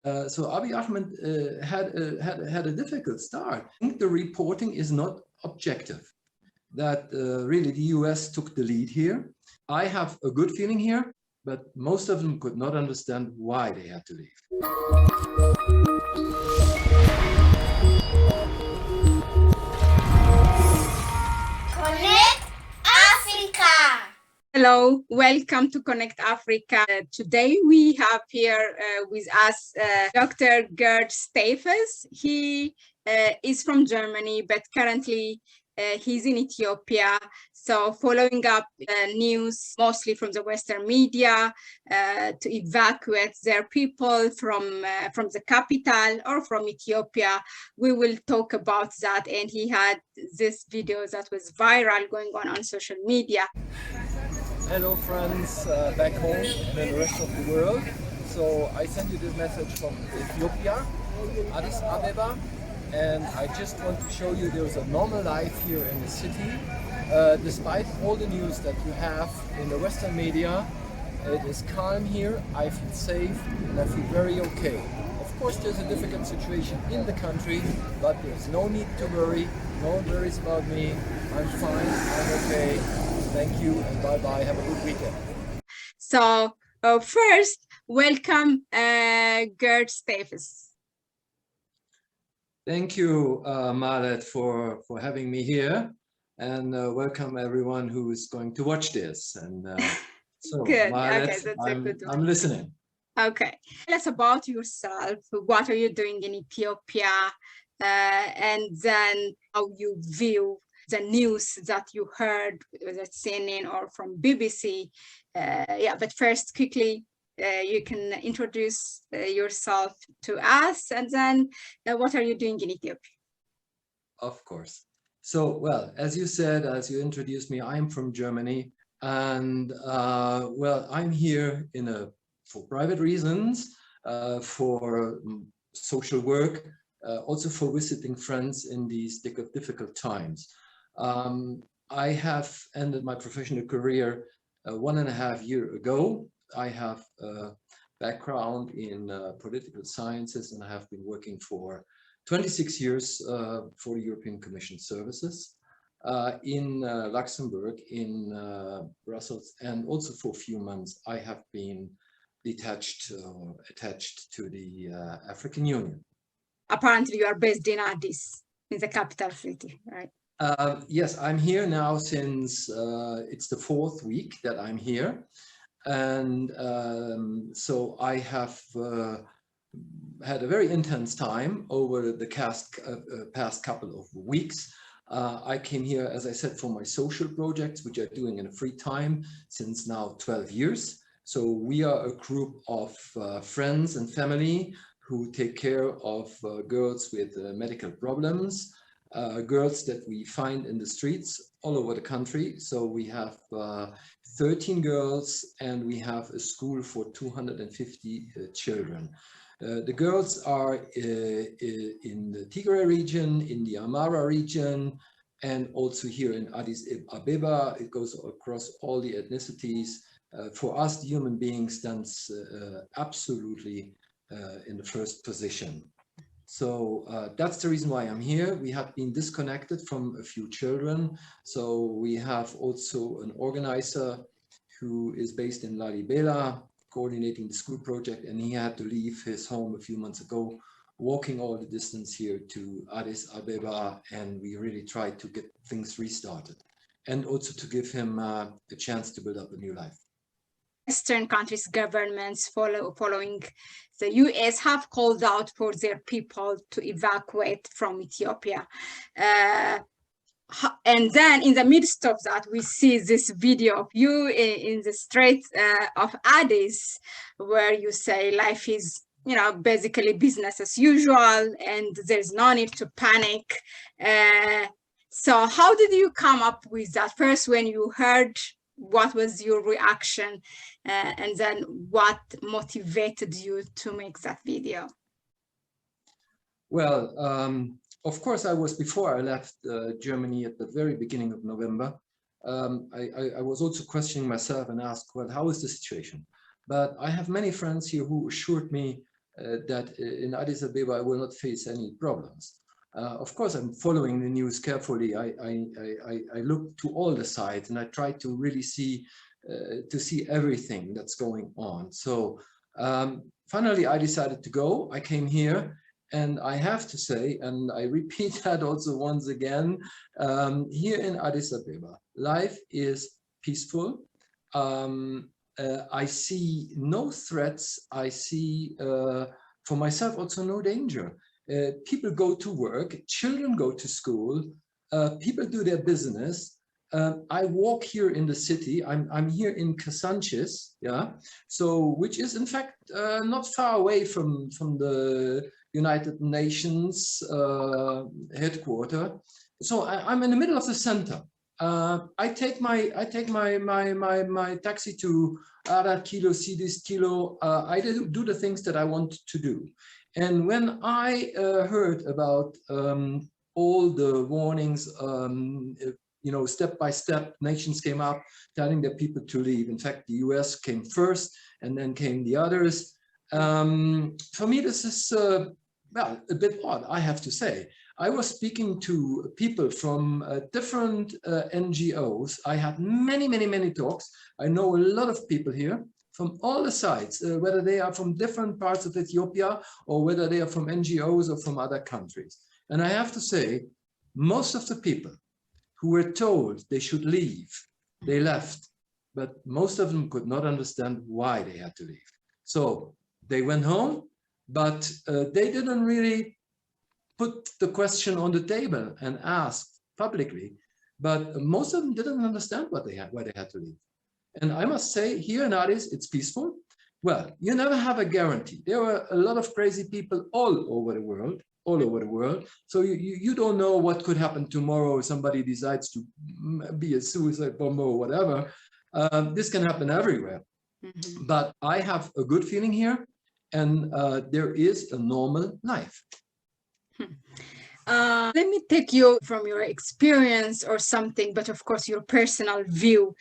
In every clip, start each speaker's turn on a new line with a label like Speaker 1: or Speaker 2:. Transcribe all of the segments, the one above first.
Speaker 1: So Abiy Ahmed had a difficult start. I think the reporting is not objective. That really the US took the lead here. I have a good feeling here, but most of them could not understand why they had to leave.
Speaker 2: Connect Africa.
Speaker 3: Hello, welcome to Connect Africa. Today we have here with us Dr. Gerd Steffes. He is from Germany, but currently he's in Ethiopia. So following up news, mostly from the Western media, to evacuate their people from the capital or from Ethiopia. We will talk about that. And he had this video that was viral going on social media.
Speaker 4: Hello friends back home and the rest of the world. So I sent you this message from Ethiopia, Addis Ababa, and I just want to show you there's a normal life here in the city. Despite all the news that you have in the Western media, it is calm here, I feel safe and I feel very okay. Of course there's a difficult situation in the country, but there's no need to worry, no worries about me, I'm fine, I'm okay. Thank you and bye-bye. Have a good weekend.
Speaker 3: So first, welcome Gerd Steffes.
Speaker 1: Thank you, Mahlet, for having me here. And welcome everyone who is going to watch this. And so,
Speaker 3: Good.
Speaker 1: Mahlet,
Speaker 3: Okay, that's a good one.
Speaker 1: I'm listening.
Speaker 3: Okay. Tell us about yourself. What are you doing in Ethiopia? And then how you view the news that you heard, whether it's CNN or from BBC. Yeah, but first, quickly, you can introduce yourself to us, and then what are you doing in Ethiopia?
Speaker 1: Of course. So, well, as you said, as you introduced me, I'm from Germany, and well, I'm here for private reasons, for social work, also for visiting friends in these difficult times. I have ended my professional career 1.5 years ago. I have a background in political sciences, and I have been working for 26 years for the European Commission services in Luxembourg, in Brussels, and also for a few months I have been attached to the African Union.
Speaker 3: Apparently you are based in Addis, in the capital city, right?
Speaker 1: Yes, I'm here now since it's the 4th week that I'm here. And so I have had a very intense time over the past couple of weeks. I came here, as I said, for my social projects, which I'm doing in a free time since now 12 years. So we are a group of friends and family who take care of girls with medical problems. Girls that we find in the streets all over the country. So we have 13 girls and we have a school for 250 children. The girls are in the Tigray region, in the Amara region, and also here in Addis Ababa. It goes across all the ethnicities. For us, the human being stands absolutely in the first position. So that's the reason why I'm here. We have been disconnected from a few children. So we have also an organizer who is based in Lalibela, coordinating the school project, and he had to leave his home a few months ago, walking all the distance here to Addis Ababa, and we really tried to get things restarted, and also to give him a chance to build up a new life.
Speaker 3: Western countries' governments following the US have called out for their people to evacuate from Ethiopia. And then in the midst of that, we see this video of you in the streets of Addis, where you say life is, you know, basically business as usual and there's no need to panic. So how did you come up with that? First, when you heard, what was your reaction? And then what motivated you to make that video?
Speaker 1: Well, of course, before I left Germany at the very beginning of November, I was also questioning myself and asked, well, how is the situation? But I have many friends here who assured me that in Addis Ababa I will not face any problems. Of course, I'm following the news carefully. I look to all the sides and I try to really see everything that's going on. So finally, I decided to go. I came here, and I have to say, and I repeat that also once again, here in Addis Ababa, life is peaceful. I see no threats. I see, for myself, also no danger. People go to work, children go to school, people do their business. I walk here in the city. I'm here in Kasanchis, yeah. So, which is in fact not far away from the United Nations headquarters. So I'm in the middle of the center. I take my taxi to Ara Kilo, Sidis Kilo. I do the things that I want to do. And when I heard about all the warnings, you know, step by step, nations came up telling their people to leave. In fact, the US came first, and then came the others. For me, this is well, a bit odd, I have to say. I was speaking to people from different NGOs. I had many talks. I know a lot of people here from all the sides, whether they are from different parts of Ethiopia or whether they are from NGOs or from other countries. And I have to say, most of the people who were told they should leave, they left. But most of them could not understand why they had to leave. So they went home, but they didn't really put the question on the table and asked publicly. But most of them didn't understand why they had to leave. And I must say, here in Addis, it's peaceful. Well, you never have a guarantee. There are a lot of crazy people all over the world. So you don't know what could happen tomorrow if somebody decides to be a suicide bomber or whatever. This can happen everywhere. Mm-hmm. But I have a good feeling here, and there is a normal life.
Speaker 3: Let me take you from your experience or something, but of course your personal view.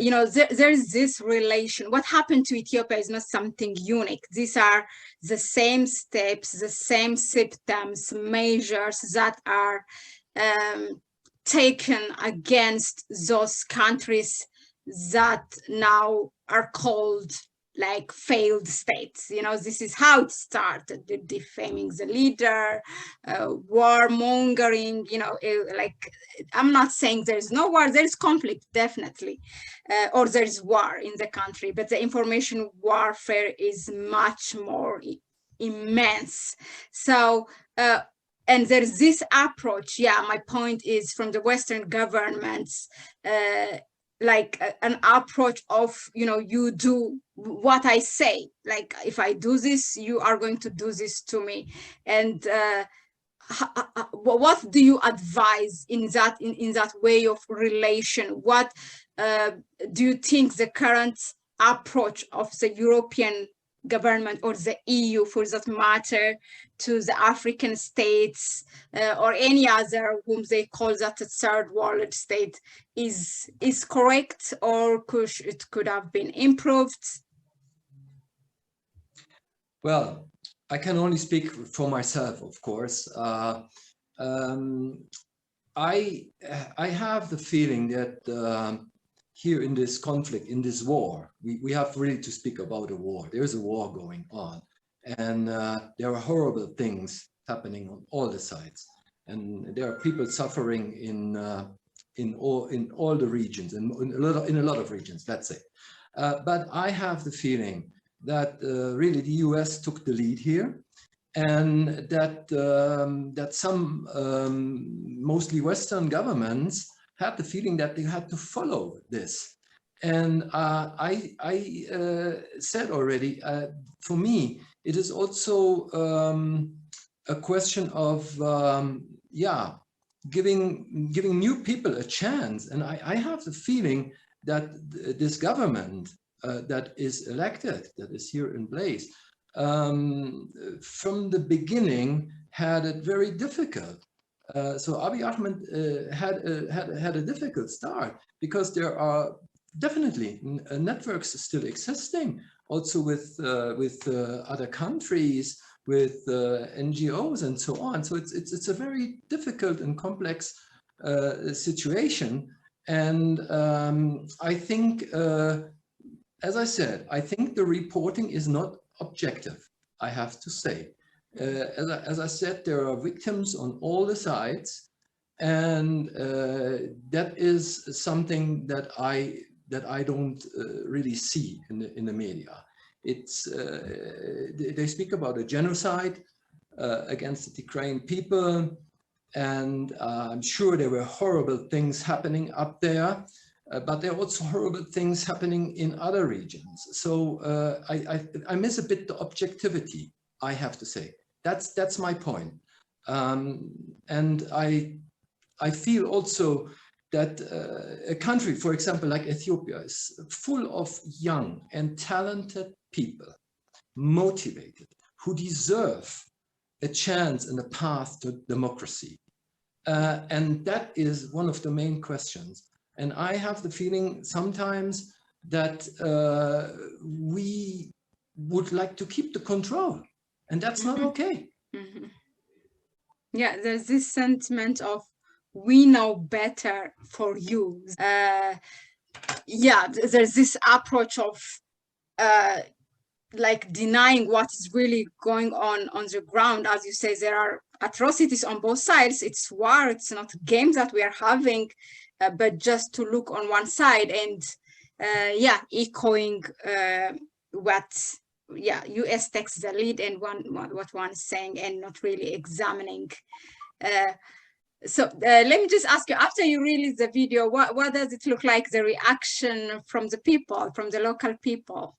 Speaker 3: You know, there is this relation. What happened to Ethiopia is not something unique. These are the same steps, the same symptoms, measures that are taken against those countries that now are called like failed states. You know, this is how it started, defaming the leader, warmongering, you know, like, I'm not saying there's no war, there's conflict, definitely, or there's war in the country, but the information warfare is much more immense. So, and there's this approach, yeah, my point is from the Western governments, like an approach of, you know, you do what I say, like if I do this, you are going to do this to me. And what do you advise in that way of relation? What do you think the current approach of the European government or the EU, for that matter, to the African states or any other whom they call that a third world state is correct, or it could have been improved?
Speaker 1: Well, I can only speak for myself, of course. I have the feeling that here in this conflict, in this war, we have really to speak about a war. There's a war going on, and there are horrible things happening on all the sides, and there are people suffering in all the regions, and in a lot of regions, let's say. But I have the feeling that really the US took the lead here, and that that some mostly Western governments had the feeling that they had to follow this. And I said already, for me, it is also a question of, yeah, giving new people a chance. And I have the feeling that this government that is elected, that is here in place, from the beginning had it very difficult. So Abiy Ahmed had a difficult start, because there are definitely networks still existing also with other countries, with NGOs and so on. So it's a very difficult and complex situation. And I think, as I said, I think the reporting is not objective, I have to say. As I said, there are victims on all the sides, and that is something that I don't really see in the media. It's they speak about a genocide against the Tigrayan people, and I'm sure there were horrible things happening up there, but there are also horrible things happening in other regions. So I miss a bit the objectivity, I have to say. That's my point. And I feel also that a country, for example, like Ethiopia, is full of young and talented people, motivated, who deserve a chance and a path to democracy. And that is one of the main questions. And I have the feeling sometimes that we would like to keep the control, and that's not okay.
Speaker 3: Mm-hmm. Yeah, there's this sentiment of we know better for you. Yeah, there's this approach of like denying what is really going on the ground. As you say, there are atrocities on both sides. It's war, it's not games that we are having, but just to look on one side and yeah, echoing what US takes the lead and what one is saying and not really examining. So let me just ask you, after you release the video, what does it look like, the reaction from the people, from the local people?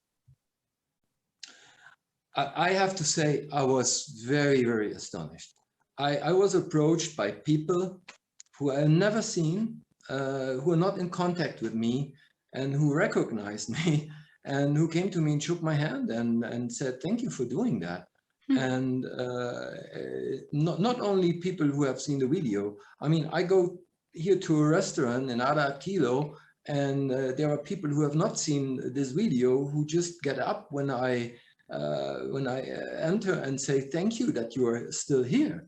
Speaker 1: I have to say, I was very, very astonished. I was approached by people who I have never seen, who are not in contact with me, and who recognized me, and who came to me and shook my hand and said, thank you for doing that. And not only people who have seen the video. I mean, I go here to a restaurant in Ada Kilo, and there are people who have not seen this video who just get up when I enter and say thank you that you are still here.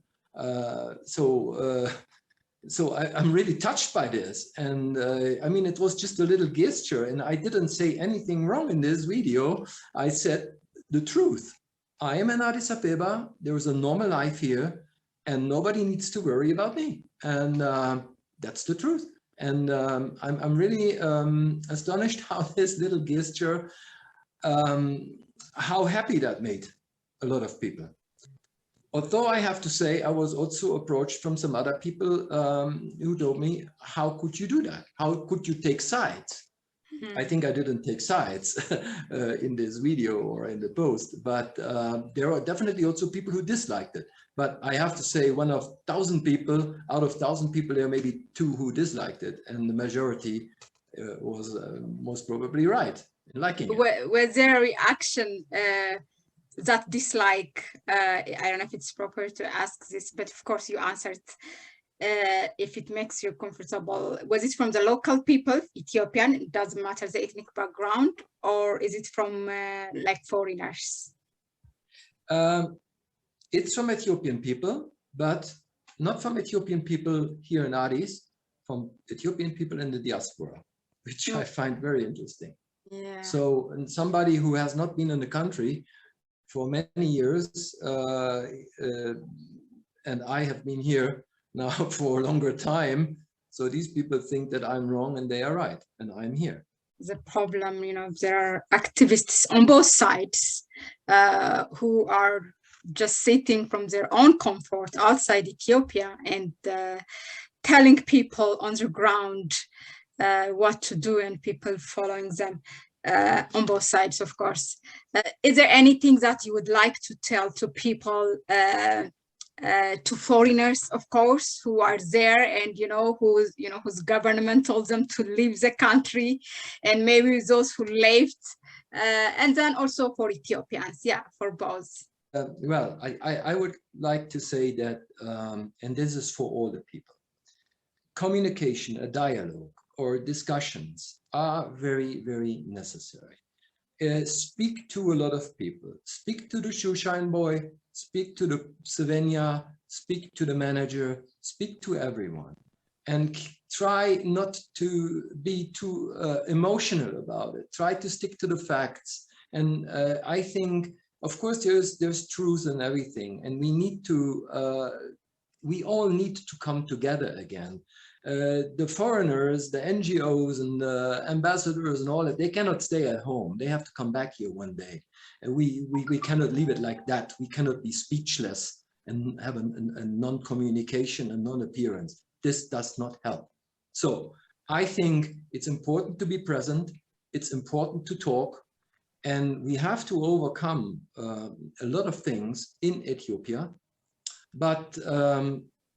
Speaker 1: So I'm really touched by this, and I mean, it was just a little gesture, and I didn't say anything wrong in this video. I said the truth. I am in Addis Ababa. There is a normal life here, and nobody needs to worry about me. And that's the truth. And I'm really astonished how this little gesture, how happy that made a lot of people. Although I have to say, I was also approached from some other people who told me, how could you do that? How could you take sides? I think I didn't take sides in this video or in the post, but there are definitely also people who disliked it. But I have to say, one of 1,000 people, out of 1,000 people, there are maybe 2 who disliked it, and the majority was most probably right in liking it.
Speaker 3: Was there a reaction, that dislike? I don't know if it's proper to ask this, but of course you answered. If it makes you comfortable, was it from the local people, Ethiopian, it doesn't matter the ethnic background, or is it from like foreigners?
Speaker 1: It's from Ethiopian people, but not from Ethiopian people here in Addis, from Ethiopian people in the diaspora, which I find very interesting.
Speaker 3: Yeah.
Speaker 1: So, and somebody who has not been in the country for many years, and I have been here now for a longer time. So these people think that I'm wrong and they are right, and I'm here.
Speaker 3: The problem, you know, there are activists on both sides who are just sitting from their own comfort outside Ethiopia and telling people on the ground what to do, and people following them on both sides, of course. Is there anything that you would like to tell to people, to foreigners, of course, who are there and whose government told them to leave the country, and maybe those who left, and then also for Ethiopians, yeah, for both?
Speaker 1: Well, I would like to say that, and this is for all the people, communication, a dialogue or discussions are very, very necessary. speak to a lot of people. Speak to the shoeshine boy, speak to the Slovenia, speak to the manager, speak to everyone. And try not to be too emotional about it. Try to stick to the facts. And I think, of course, there's truth in everything. And we need to, we all need to come together again. The foreigners, the NGOs and the ambassadors and all that, they cannot stay at home. They have to come back here one day. And we cannot leave it like that. We cannot be speechless and have a non-communication and non-appearance. This does not help. So I think it's important to be present. It's important to talk. And we have to overcome a lot of things in Ethiopia. But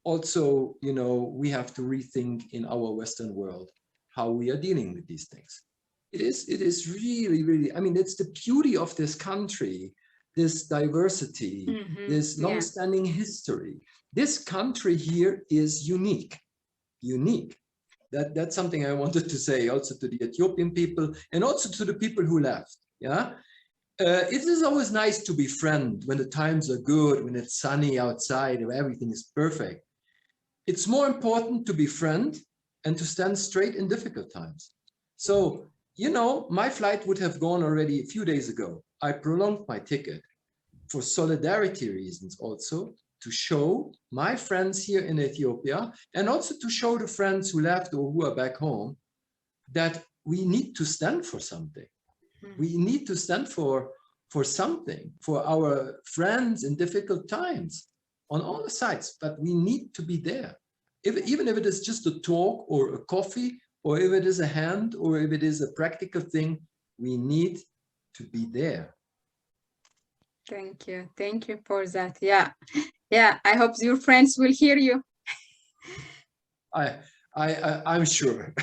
Speaker 1: also, you know, we have to rethink in our Western world how we are dealing with these things. It is really, really, I mean, it's the beauty of this country, this diversity, this long-standing history. This country here is unique. That's something I wanted to say also to the Ethiopian people and also to the people who left. Yeah, it is always nice to befriend when the times are good, when it's sunny outside, and everything is perfect. It's more important to befriend and to stand straight in difficult times. So, you know, my flight would have gone already a few days ago. I prolonged my ticket for solidarity reasons also, to show my friends here in Ethiopia and also to show the friends who left or who are back home that we need to stand for something. We need to stand for something, for our friends in difficult times on all the sides, but we need to be there. Even if it is just a talk or a coffee, or if it is a hand, or if it is a practical thing, we need to be there.
Speaker 3: Thank you for that. Yeah, I hope your friends will hear you.
Speaker 1: I'm sure.